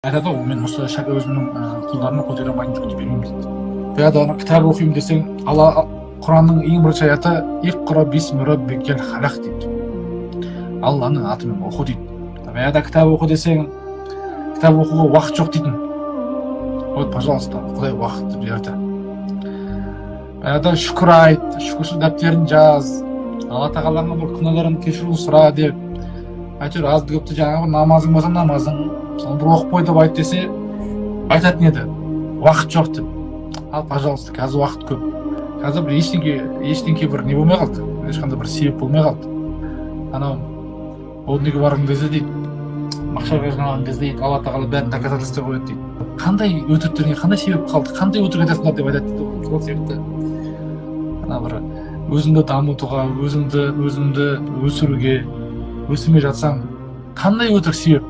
айтады ғой, мен осы өзімнің құлдарыма көтере алмайтын жүкті бермеймін дейді. Баяғыда ана кітап оқимын десең, алла Құранның ең бірінші аяты иқра бисми раббикал халақ дейді. Алланың атымен оқы дейді. Баяғыда кітап оқы десең, кітап оқуға уақыт жоқ дейтін. Вот, пожалуйста, Құдай уақытты берді. Баяғыда шүкір айт, шүкіршілік дәптерін жаз, Алла тағаланың бір күнәларын кешіру сұра деп, әйтеуір азды көпті жаңағы намазың болса намазың, соны бір оқып қой деп айт десе, айтатын еді, уақыт жоқ деп. Ал, пожалуйста, қазір уақыт көп. Қазір бір ештеңке бір не болмай қалды, ешқандай бір себеп болмай қалды. Анау неге барған кезде дейді, мақшарға жиналған кезде дейді, Алла тағала бәрін доказательство қояды дейді. Қандай өтіріктеріңе қандай себеп қалды, қандай өтірік айтасыңдар деп айтады дейді. Сол сияқты ана бір өзіңді дамытуға, өзіңді өсіруге, өсірмей жатсаң, қандай өтірік себеп